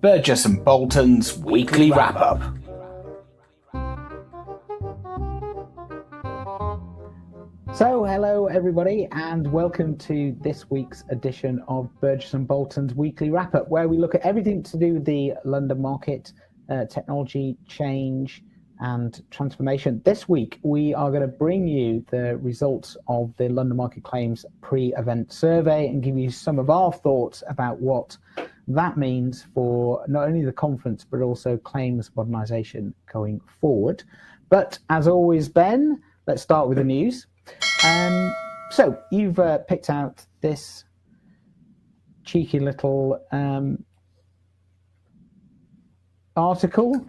Burgess and Bolton's weekly wrap-up. So, hello everybody, and welcome to this week's edition of Burgess and Bolton's weekly wrap-up, where we look at everything to do with the London market, technology, change, and transformation. This week, we are going to bring you the results of the London Market Claims pre-event survey and give you some of our thoughts about what that means for not only the conference, but also claims modernisation going forward. But as always, Ben, let's start with the news. So you've picked out this cheeky little article.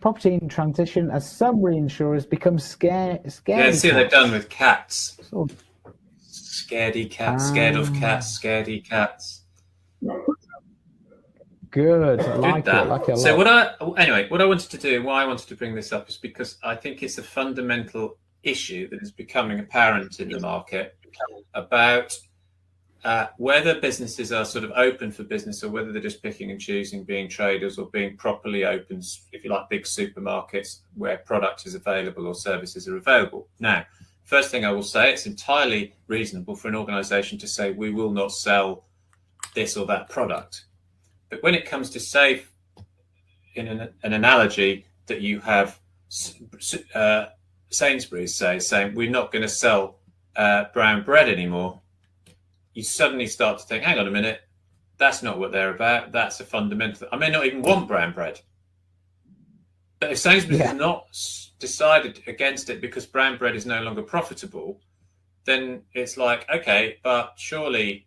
Property in transition as some reinsurers become scared. Yeah, see what they've done with cats. Sort of. Scaredy cats, scared of cats, scaredy cats. Good, I like it. Like it a lot. So what I wanted to do, why I wanted to bring this up, is because I think it's a fundamental issue that is becoming apparent in the market about whether businesses are sort of open for business or whether they're just picking and choosing, being traders or being properly open, if you like, big supermarkets where product is available or services are available. Now, first thing I will say, it's entirely reasonable for an organisation to say we will not sell this or that product. But when it comes to, say, in an analogy that you have Sainsbury's saying we're not going to sell brown bread anymore, you suddenly start to think, hang on a minute, that's not what they're about. That's a fundamental. I may not even want brown bread. But if Sainsbury's has not decided against it because brown bread is no longer profitable, then it's like, okay, but surely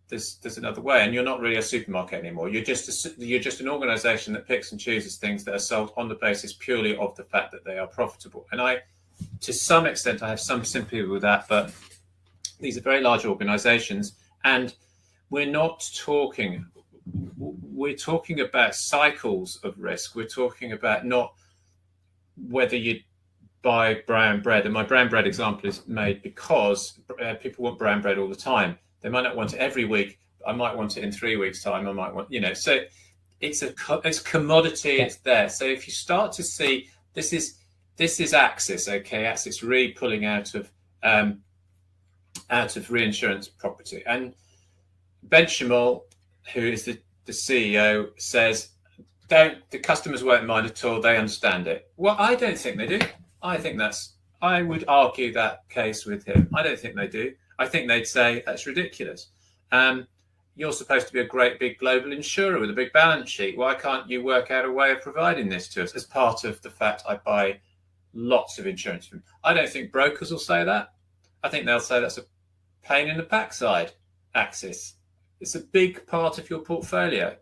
there's another way, and you're not really a supermarket anymore. You're just an organisation that picks and chooses things that are sold on the basis purely of the fact that they are profitable. And to some extent, I have some sympathy with that, but these are very large organisations, and we're talking about cycles of risk. We're talking about not whether you buy brown bread. And my brown bread example is made because people want brown bread all the time. They might not want it every week. I might want it in 3 weeks' time. I might want, so it's commodity. It's there. So if you start to see, this is Axis, okay? Axis Re pulling out of reinsurance property, and Benchimol, who is the CEO, says the customers won't mind at all. They understand it. Well, I don't think they do. I would argue that case with him. I don't think they do. I think they'd say that's ridiculous. You're supposed to be a great big global insurer with a big balance sheet. Why can't you work out a way of providing this to us as part of the fact I buy lots of insurance from? I don't think brokers will say that. I think they'll say that's a pain in the backside, Axis. It's a big part of your portfolio.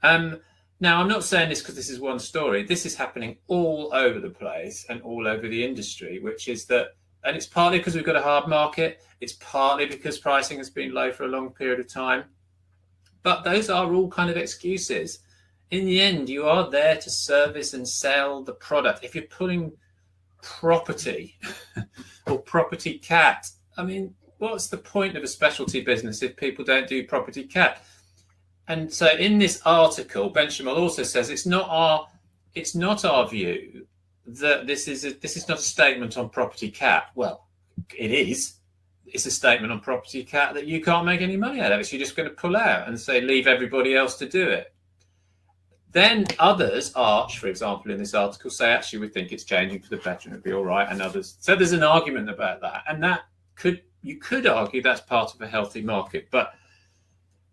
Now, I'm not saying this because this is one story. This is happening all over the place and all over the industry, which is that, and it's partly because we've got a hard market. It's partly because pricing has been low for a long period of time. But those are all kind of excuses. In the end, you are there to service and sell the product. If you're pulling property or property cat, I mean, what's the point of a specialty business if people don't do property cat? And so in this article, Benchimol also says it's not our view that this is not a statement on property cat. Well, it is. It's a statement on property cat that you can't make any money out of it. So you're just going to pull out and say, leave everybody else to do it. Then others, Arch, for example, in this article, say, actually, we think it's changing for the better and it'll be all right. And others. So there's an argument about that. And you could argue that's part of a healthy market. But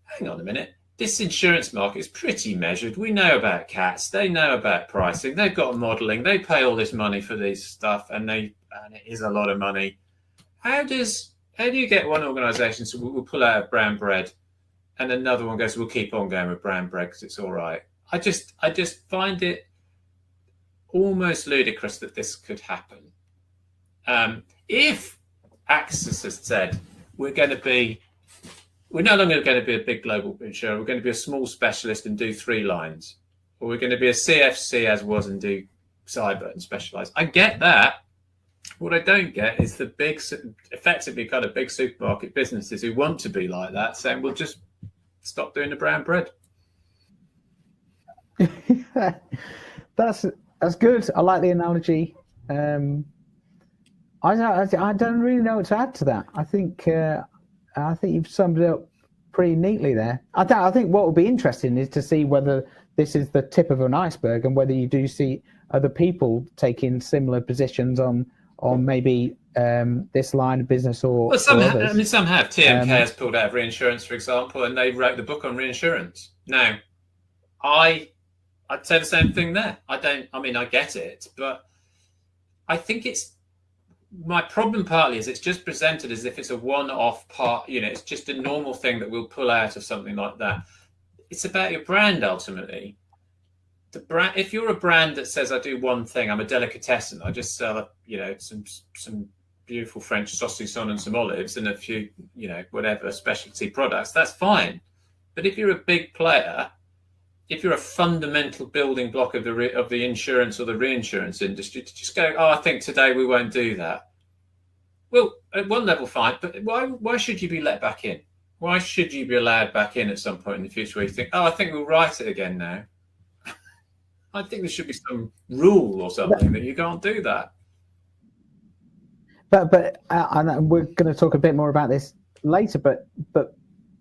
hang on a minute. This insurance market is pretty measured. We know about cats. They know about pricing. They've got modelling. They pay all this money for this stuff, and it is a lot of money. How do you get one organisation to we'll pull out of brown bread, and another one goes, we'll keep on going with brown bread because it's all right? I just find it almost ludicrous that this could happen. If Axis has said we're no longer going to be a big global insurer, we're going to be a small specialist and do 3 lines, or we're going to be a CFC as was and do cyber and specialise. I get that. What I don't get is the big, effectively kind of big supermarket businesses who want to be like that saying, well, just stop doing the brown bread. That's good. I like the analogy. I don't really know what to add to that. I think you've summed it up pretty neatly there. I think what will be interesting is to see whether this is the tip of an iceberg and whether you do see other people taking similar positions on maybe this line of business or some others. I mean, some have. TMK has pulled out of reinsurance, for example, and they wrote the book on reinsurance. Now, I'd say the same thing there. I get it, but I think my problem partly is it's just presented as if it's a one-off part. It's just a normal thing that we'll pull out of something like that. It's about your brand ultimately. The brand. If you're a brand that says I do one thing, I'm a delicatessen. I just sell some beautiful French saucisson and some olives and a few whatever specialty products. That's fine. But if you're a big player, if you're a fundamental building block of the insurance or the reinsurance industry, to just go, I think today we won't do that. Well, at one level, fine, but why should you be let back in? Why should you be allowed back in at some point in the future where you think, I think we'll write it again now? I think there should be some rule or something that you can't do that. But and we're going to talk a bit more about this later. But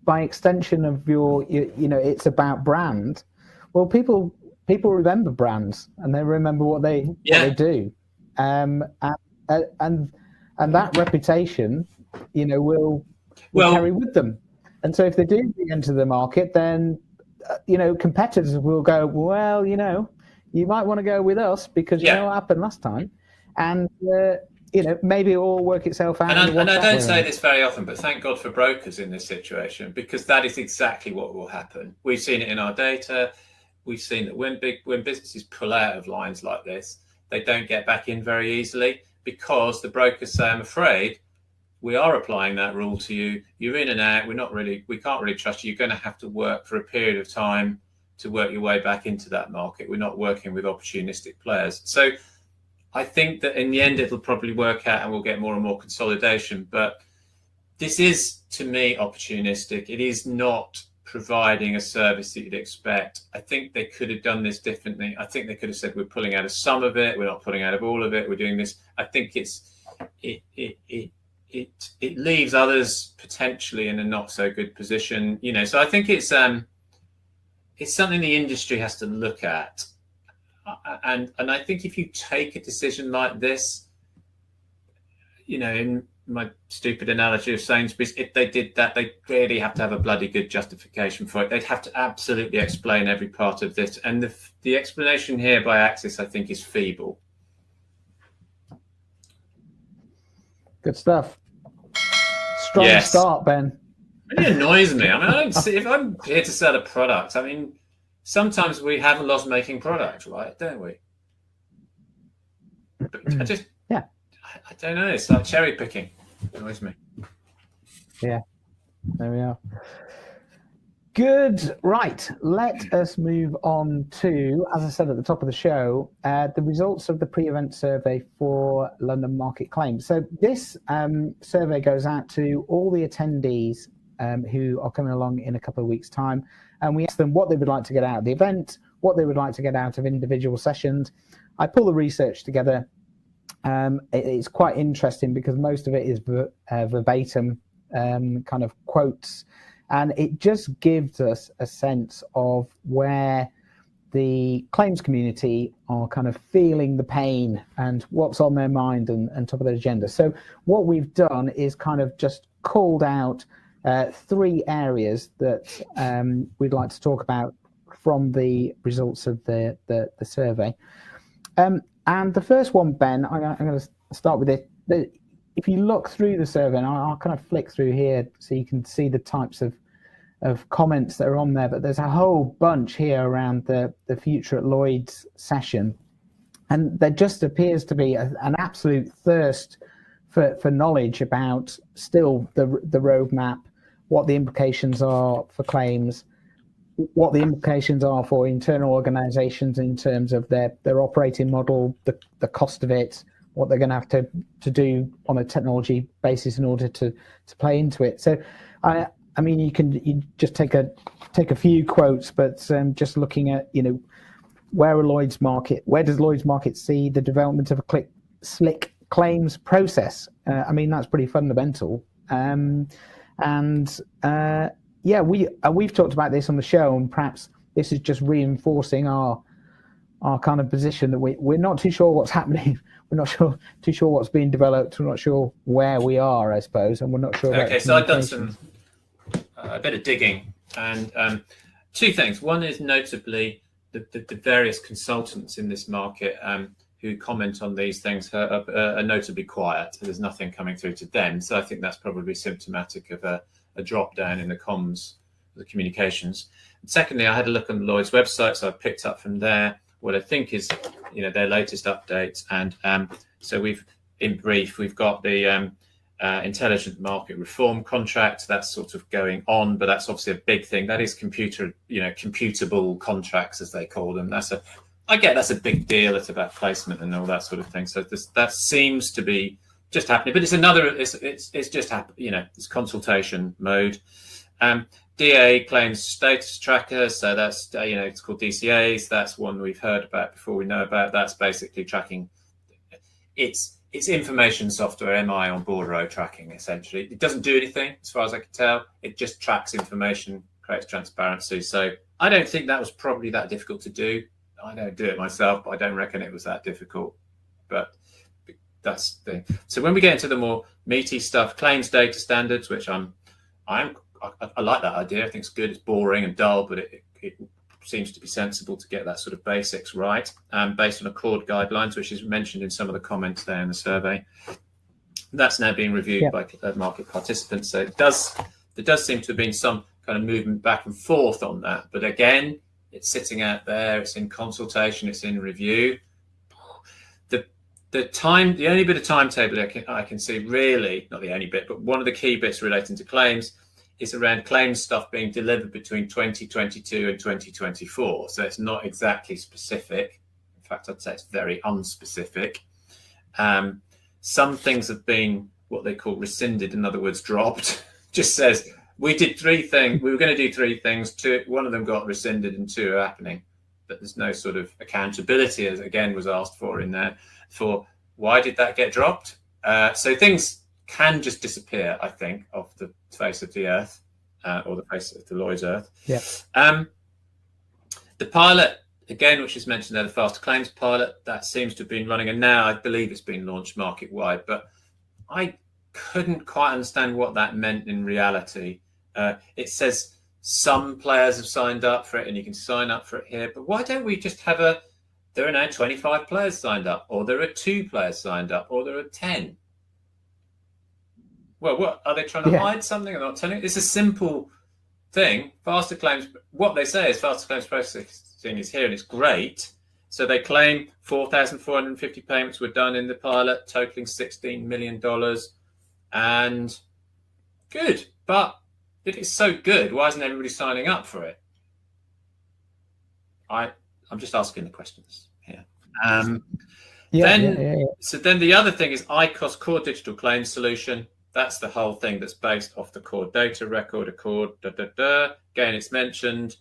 by extension of it's about brand. Well, people remember brands and they remember what they do, and that reputation, will carry with them. And so if they do enter the market, then competitors will go, well, you might want to go with us because you know what happened last time, and maybe it will work itself out. And I don't say this very often, but thank God for brokers in this situation, because that is exactly what will happen. We've seen it in our data. We've seen that when businesses pull out of lines like this, they don't get back in very easily because the brokers say, I'm afraid we are applying that rule to you. You're in and out. We can't really trust you. You're going to have to work for a period of time to work your way back into that market. We're not working with opportunistic players. So I think that in the end, it'll probably work out and we'll get more and more consolidation. But this is, to me, opportunistic. It is not providing a service that you'd expect. I think they could have done this differently. I think they could have said, we're pulling out of some of it. We're not pulling out of all of it. We're doing this. I think it leaves others potentially in a not so good position. So I think it's something the industry has to look at. And I think if you take a decision like this, in my stupid analogy of Sainsbury's, if they did that, they really have to have a bloody good justification for it. They'd have to absolutely explain every part of this. And the explanation here by Axis, I think, is feeble. Good stuff. Strong start, Ben. It really annoys me. I don't see, if I'm here to sell a product, sometimes we have a loss-making product, right? Don't we? But I don't know. It's like cherry picking. It annoys me. Yeah, there we are. Good. Right. Let us move on to, as I said at the top of the show, the results of the pre-event survey for London Market Claims. So this survey goes out to all the attendees who are coming along in a couple of weeks' time. And we ask them what they would like to get out of the event, what they would like to get out of individual sessions. I pull the research together. It's quite interesting because most of it is verbatim kind of quotes. And it just gives us a sense of where the claims community are kind of feeling the pain and what's on their mind and top of their agenda. So what we've done is kind of just called out 3 areas that we'd like to talk about from the results of the survey. And the first one, Ben, I'm going to start with it. If you look through the survey, and I'll kind of flick through here so you can see the types of comments that are on there, but there's a whole bunch here around the Future at Lloyd's session. And there just appears to be an absolute thirst for knowledge about still the roadmap, what the implications are for claims, what the implications are for internal organizations in terms of their operating model, the cost of it, what they're going to have to do on a technology basis in order to play into it. So I mean, you just take a few quotes, but just looking at where does Lloyd's Market see the development of a slick claims process? I mean, that's pretty fundamental. We've talked about this on the show, and perhaps this is just reinforcing our kind of position that we're not too sure what's happening. We're not too sure what's being developed. We're not sure where we are, I suppose, and we're not sure. Okay, so I've done a bit of digging, and two things. One is notably the various consultants in this market who comment on these things are notably quiet. There's nothing coming through to them, so I think that's probably symptomatic of a drop down in the comms, the communications. And secondly, I had a look on Lloyd's website, so I picked up from there what I think is their latest updates, and so we've got the intelligent market reform contract that's sort of going on, but that's obviously a big thing. That is computable contracts, as they call them. I get that's a big deal. It's about placement and all that sort of thing. So that seems to be just happening, but it's just it's consultation mode. DA claims status tracker, so that's it's called DCAs. That's one we've heard about before. We know about that's basically tracking. It's information software, MI on bordereau tracking. Essentially, it doesn't do anything as far as I can tell. It just tracks information, creates transparency. So I don't think that was probably that difficult to do. I don't do it myself, but I don't reckon it was that difficult. But that's the thing. So when we get into the more meaty stuff, claims data standards, which I like that idea. I think it's good. It's boring and dull, but it seems to be sensible to get that sort of basics right, based on Accord guidelines, which is mentioned in some of the comments there in the survey. That's now being reviewed by market participants. So there does seem to have been some kind of movement back and forth on that. But again, it's sitting out there. It's in consultation. It's in review. The only bit of timetable I can see, really, not the only bit, but one of the key bits relating to claims is around claims stuff being delivered between 2022 and 2024. So it's not exactly specific. In fact, I'd say it's very unspecific. Some things have been what they call rescinded, in other words, dropped. Just says, we did 3 things. We were going to do 3 things. 1 of them got rescinded and 2 are happening. But there's no sort of accountability, as again was asked for in there, for why did that get dropped? So things can just disappear, I think, off the face of the earth, or the face of the Lloyd's earth. Yeah. The pilot, again, which is mentioned there, the faster claims pilot, that seems to have been running, and now I believe it's been launched market-wide, but I couldn't quite understand what that meant in reality. It says some players have signed up for it, and you can sign up for it here, but why don't we just have there are now 25 players signed up, or there are 2 players signed up, or there are 10? Well, what are they trying to hide something? Or not telling? It's a simple thing. Faster claims. What they say is faster claims processing is here, and it's great. So they claim 4,450 payments were done in the pilot, totaling $16 million, and good. But if it's so good, why isn't everybody signing up for it? I'm just asking the questions here. So then the other thing is ICOS Core Digital Claims Solution. That's the whole thing that's based off the core data record, Accord, Again, it's mentioned.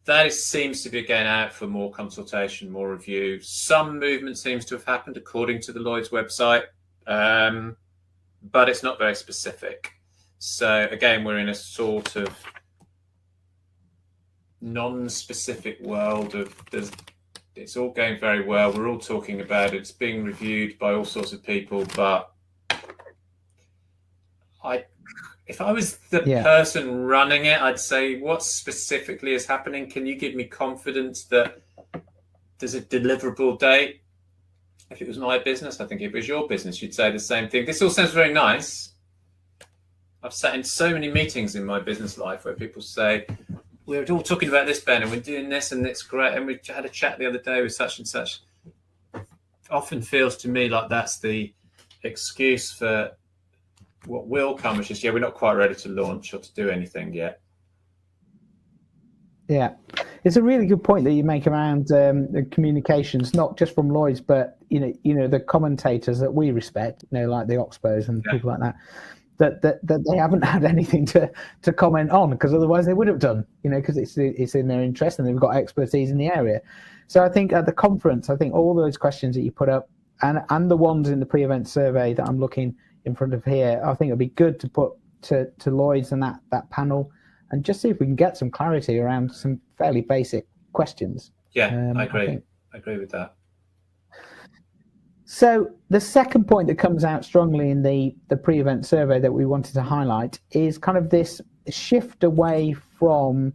That seems to be again out for more consultation, more review. Some movement seems to have happened according to the Lloyd's website, but it's not very specific. So again, we're in a sort of non-specific world of it's all going very well. We're all talking about it. It's being reviewed by all sorts of people, but if I was the person running it, I'd say, what specifically is happening? Can you give me confidence that there's a deliverable date? If it was my business, I think if it was your business, you'd say the same thing. This all sounds very nice. I've sat in so many meetings in my business life where people say, we're all talking about this, Ben, and we're doing this, and it's great. And we had a chat the other day with such and such. It often feels to me like that's the excuse for what will come, which is, we're not quite ready to launch or to do anything yet. Yeah, it's a really good point that you make around the communications, not just from Lloyd's, but the commentators that we respect, like the Oxbows and people like that. that they haven't had anything to comment on, because otherwise they would have done, because it's in their interest and they've got expertise in the area. So I think at the conference, I think all those questions that you put up and the ones in the pre-event survey that I'm looking in front of here, I think it'd be good to put to Lloyd's and that panel, and just see if we can get some clarity around some fairly basic questions. Yeah, I agree. I agree with that. So the second point that comes out strongly in the pre-event survey that we wanted to highlight is kind of this shift away from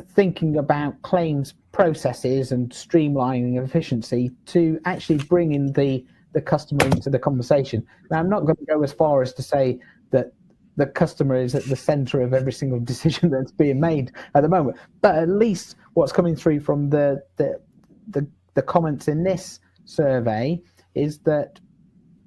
thinking about claims processes and streamlining efficiency to actually bringing the customer into the conversation. Now, I'm not going to go as far as to say that the customer is at the center of every single decision that's being made at the moment, but at least what's coming through from the comments in this survey is that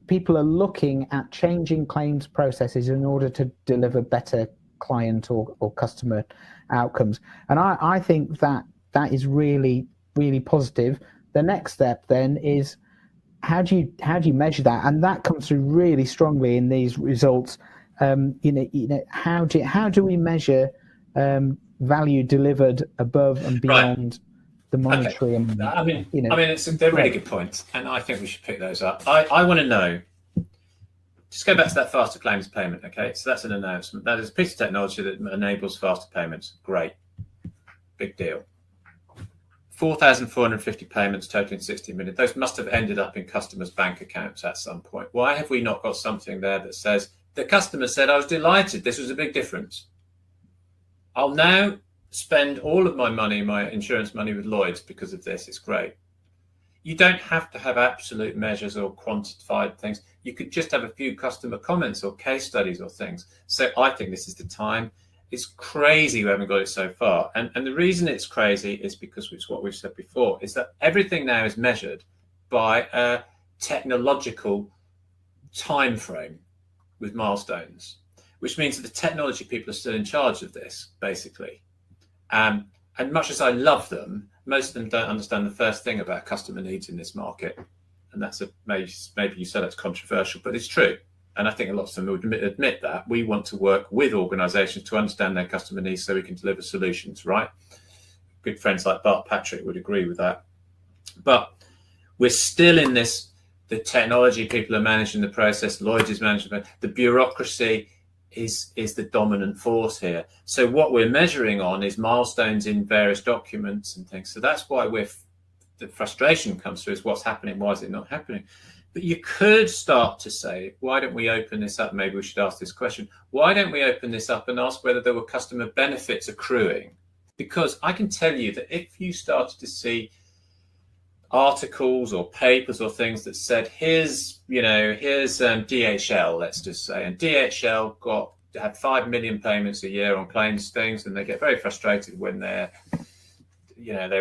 people are looking at changing claims processes in order to deliver better client or customer outcomes. And I think that is really, really positive. The next step then is how do you measure that? And that comes through really strongly in these results. How do we measure value delivered above and beyond the monetary? Okay. They're really good points, and I think we should pick those up. I want to know. Just go back to that faster claims payment. Okay, so that's an announcement. That is a piece of technology that enables faster payments. Great, big deal. 4,450 payments totaling 60 million. Those must have ended up in customers' bank accounts at some point. Why have we not got something there that says the customer said, "I was delighted. This was a big difference. I'll now spend all of my money, my insurance money, with Lloyd's because of this. It's great." You don't have to have absolute measures or quantified things. You could just have a few customer comments or case studies or things. So I think this is the time. It's crazy we haven't got it so far. And the reason it's crazy is because it's what we've said before, is that everything now is measured by a technological time frame with milestones, which means that the technology people are still in charge of this, basically. And much as I love them, most of them don't understand the first thing about customer needs in this market. And that's maybe you said that's controversial, but it's true. And I think a lot of them would admit that. We want to work with organizations to understand their customer needs so we can deliver solutions, right? Good friends like Bart Patrick would agree with that. But we're still in this, the technology people are managing the process, Lloyd's is managing the bureaucracy is the dominant force here. So what we're measuring on is milestones in various documents and things. So that's why the frustration comes through, is what's happening, why is it not happening? But you could start to say, why don't we open this up? Maybe we should ask this question. Why don't we open this up and ask whether there were customer benefits accruing? Because I can tell you that if you started to see articles or papers or things that said, here's DHL, let's just say, and DHL had 5 million payments a year on claims things, and they get very frustrated when they're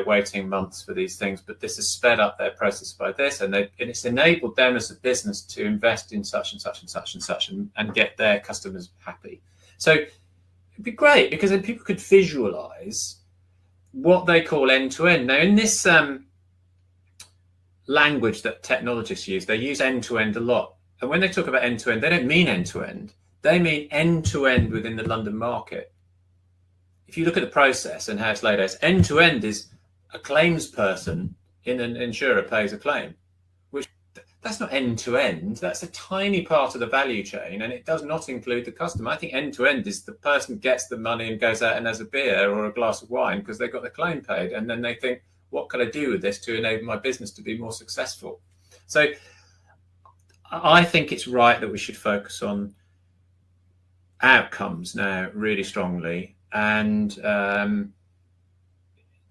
waiting months for these things, but this has sped up their process by this, and it's enabled them as a business to invest in such and such and such and such and get their customers happy. So it'd be great, because then people could visualize what they call end-to-end. Now, in this language that technologists use, they use end-to-end a lot. And when they talk about end-to-end, they don't mean end-to-end. They mean end-to-end within the London market. If you look at the process and how it's laid out, end-to-end is a claims person in an insurer pays a claim, which that's not end-to-end. That's a tiny part of the value chain, and it does not include the customer. I think end-to-end is the person gets the money and goes out and has a beer or a glass of wine because they got the claim paid, and then they think, what can I do with this to enable my business to be more successful? So I think it's right that we should focus on outcomes now really strongly. And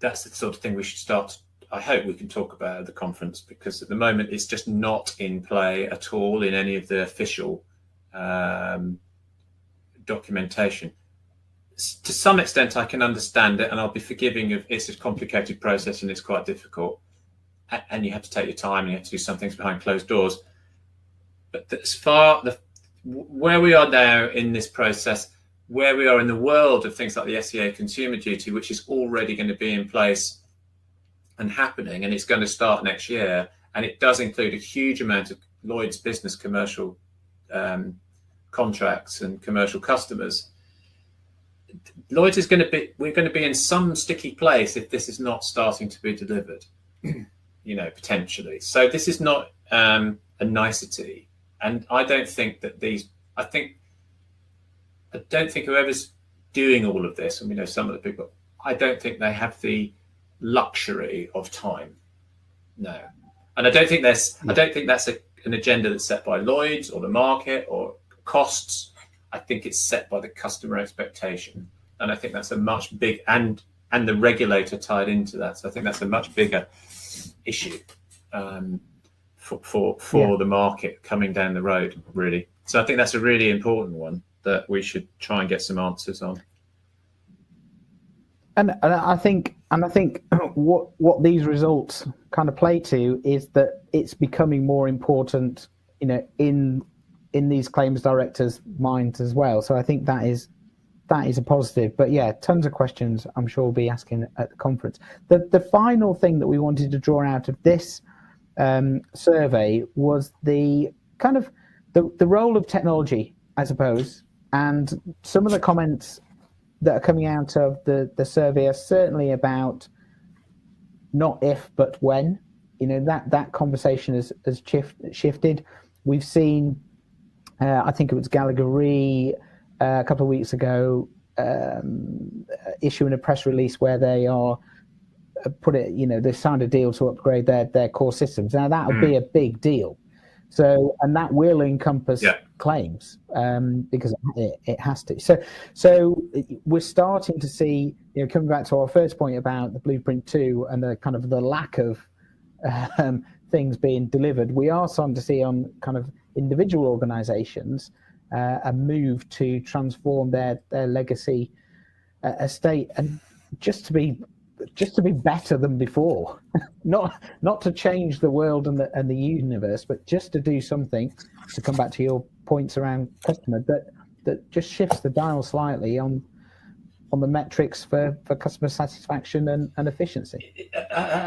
that's the sort of thing we should start. I hope we can talk about at the conference, because at the moment it's just not in play at all in any of the official documentation. To some extent, I can understand it, and I'll be forgiving of it's a complicated process and it's quite difficult, and you have to take your time and you have to do some things behind closed doors. But as far where we are now in this process, where we are in the world of things like the SEA Consumer Duty, which is already going to be in place and happening, and it's going to start next year, and it does include a huge amount of Lloyd's business commercial contracts and commercial customers, Lloyd's we're going to be in some sticky place if this is not starting to be delivered, potentially. So this is not a nicety. And I don't think that I don't think whoever's doing all of this, and we know some of the people, I don't think they have the luxury of time. No. And I don't think that's an agenda that's set by Lloyd's or the market or costs. I think it's set by the customer expectation. And I think that's a much big, and the regulator tied into that. So I think that's a much bigger issue for the market coming down the road, really. So I think that's a really important one that we should try and get some answers on. And I think what these results kind of play to is that it's becoming more important, in these claims directors' minds as well. So I think that is a positive. But yeah, tons of questions I'm sure we'll be asking at the conference. The final thing that we wanted to draw out of this survey was the kind of the role of technology, I suppose, and some of the comments that are coming out of the survey are certainly about not if but when. That conversation has shifted. We've seen, I think it was Gallagher Re a couple of weeks ago issuing a press release where they are they signed a deal to upgrade their core systems. Now that would be a big deal. So, and that will encompass claims because it has to. So we're starting to see, coming back to our first point about the Blueprint 2 and the kind of the lack of things being delivered, we are starting to see on kind of individual organizations a move to transform their legacy estate and just to be better than before, not to change the world and the universe, but just to do something, to come back to your points around customer, that just shifts the dial slightly on the metrics for customer satisfaction and efficiency.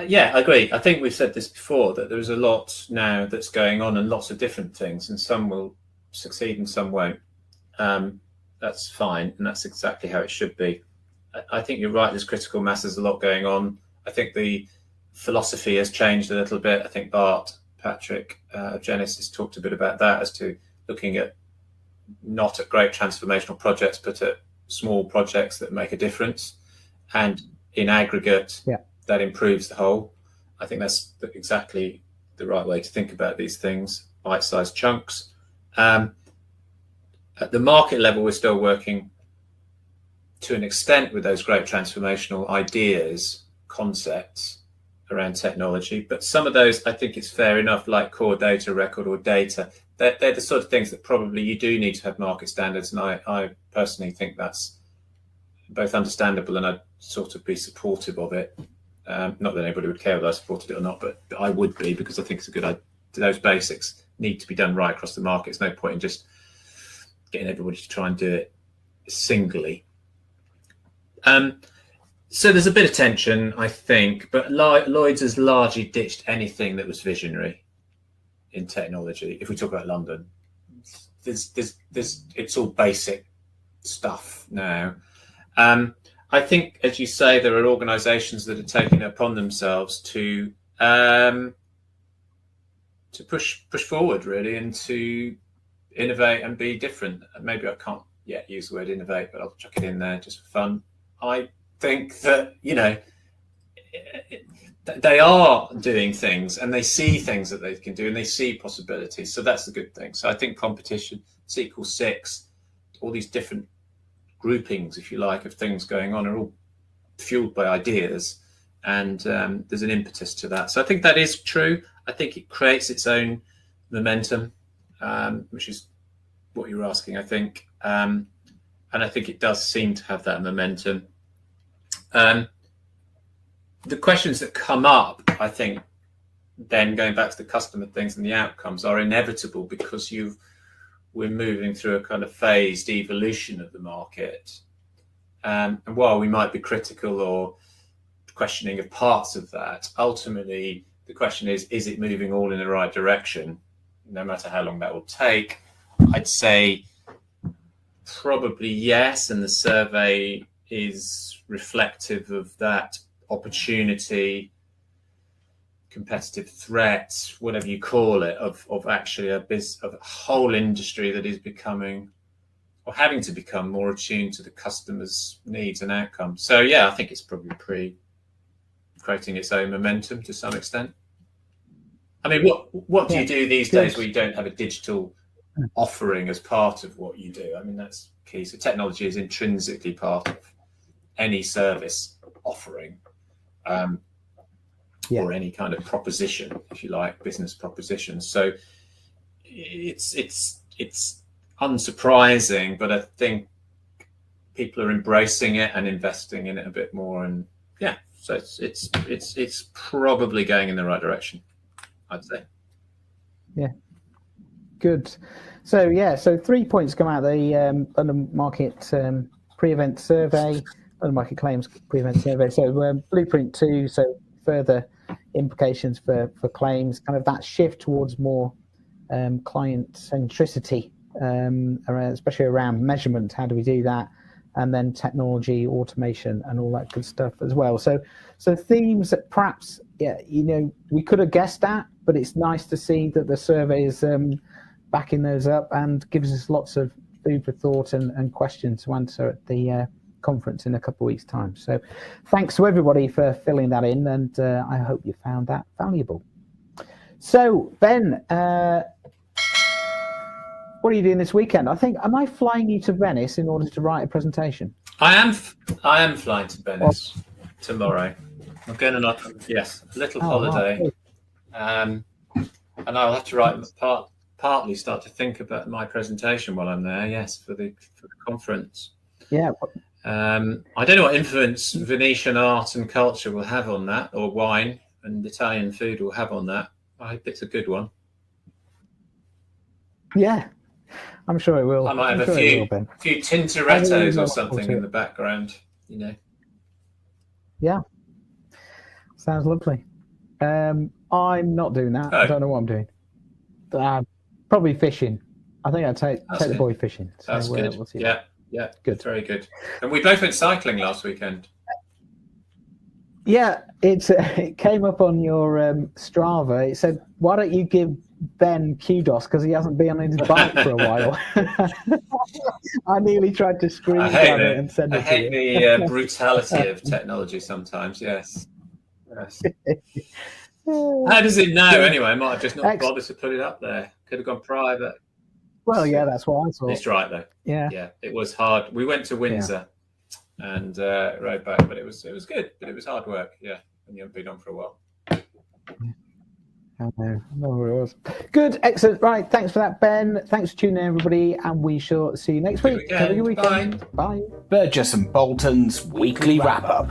Yeah, I agree. I think we've said this before, that there's a lot now that's going on and lots of different things, and some will succeed and some won't. That's fine, and that's exactly how it should be. I think you're right, there's critical mass, there's a lot going on. I think the philosophy has changed a little bit. I think Patrick of Genesis talked a bit about that, as to looking at not at great transformational projects, but at small projects that make a difference. And in aggregate, that improves the whole. I think that's exactly the right way to think about these things, bite-sized chunks. At the market level, we're still working to an extent with those great transformational ideas, concepts around technology. But some of those, I think it's fair enough, like core data, record or data, they're the sort of things that probably you do need to have market standards. And I personally think that's both understandable, and I'd sort of be supportive of it. Not that anybody would care whether I supported it or not, but I would be, because I think it's a good idea. Those basics need to be done right across the market. There's no point in just getting everybody to try and do it singly. So there's a bit of tension, I think, but Lloyd's has largely ditched anything that was visionary in technology. If we talk about London, it's all basic stuff now. I think, as you say, there are organisations that are taking it upon themselves to push forward, really, and to innovate and be different. Maybe I can't yet use the word innovate, but I'll chuck it in there just for fun. I think that, they are doing things and they see things that they can do and they see possibilities. So that's the good thing. So I think competition, SQL 6, all these different groupings, if you like, of things going on are all fueled by ideas, and there's an impetus to that. So I think that is true. I think it creates its own momentum, which is what you're asking, I think. And I think it does seem to have that momentum. The questions that come up, I think, then going back to the customer things and the outcomes, are inevitable, because we're moving through a kind of phased evolution of the market. And while we might be critical or questioning of parts of that, ultimately the question is it moving all in the right direction, no matter how long that will take? I'd say probably yes, and the survey is reflective of that opportunity, competitive threat, whatever you call it, of actually of a whole industry that is becoming or having to become more attuned to the customer's needs and outcomes. So yeah, I think it's probably creating its own momentum to some extent. I mean, what do you do these days where you don't have a digital offering as part of what you do? I mean, that's key. So technology is intrinsically part of any service offering, or any kind of proposition, if you like, business proposition. So it's unsurprising, but I think people are embracing it and investing in it a bit more. And yeah, so it's probably going in the right direction, I'd say. Yeah, good. So 3 points come out of the London Market pre-event survey, London Market Claims pre-event survey. So Blueprint 2, so further implications for claims, kind of that shift towards more client centricity, especially around measurement. How do we do that? And then technology, automation, and all that good stuff as well. So themes that perhaps we could have guessed at, but it's nice to see that the survey is backing those up and gives us lots of food for thought and questions to answer at the conference in a couple of weeks' time. So thanks to everybody for filling that in, and I hope you found that valuable. So Ben, what are you doing this weekend? Am I flying you to Venice in order to write a presentation? I am flying to Venice tomorrow. I'm going on a little holiday, and I'll have to partly start to think about my presentation while I'm there. Yes, for the conference. Yeah. I don't know what influence Venetian art and culture will have on that, or wine and Italian food will have on that. I hope it's a good one. Yeah, I'm sure it will. I might have a few Tintorettos or something in the background, Yeah, sounds lovely. I'm not doing that. I don't know what I'm doing. Probably fishing. I think I'd take the boy fishing. So that's good. We'll see. Yeah, good. Very good. And we both went cycling last weekend. Yeah, it came up on your Strava. It said, "Why don't you give Ben kudos because he hasn't been on his bike for a while?" I nearly tried to screenshot it and send it to you. I hate the brutality of technology sometimes. Yes. How does it know anyway? I might have just not bothered to put it up there. Could have gone private. Well, yeah, that's what I thought. It's right though. Yeah, it was hard. We went to Windsor and rode back, but it was good. But it was hard work. Yeah, and you haven't been on for a while. I know. No, it was good. Excellent. Right. Thanks for that, Ben. Thanks for tuning in, everybody, and we shall see you next week. Have a good weekend. Bye. Burgess and Bolton's weekly wrap up.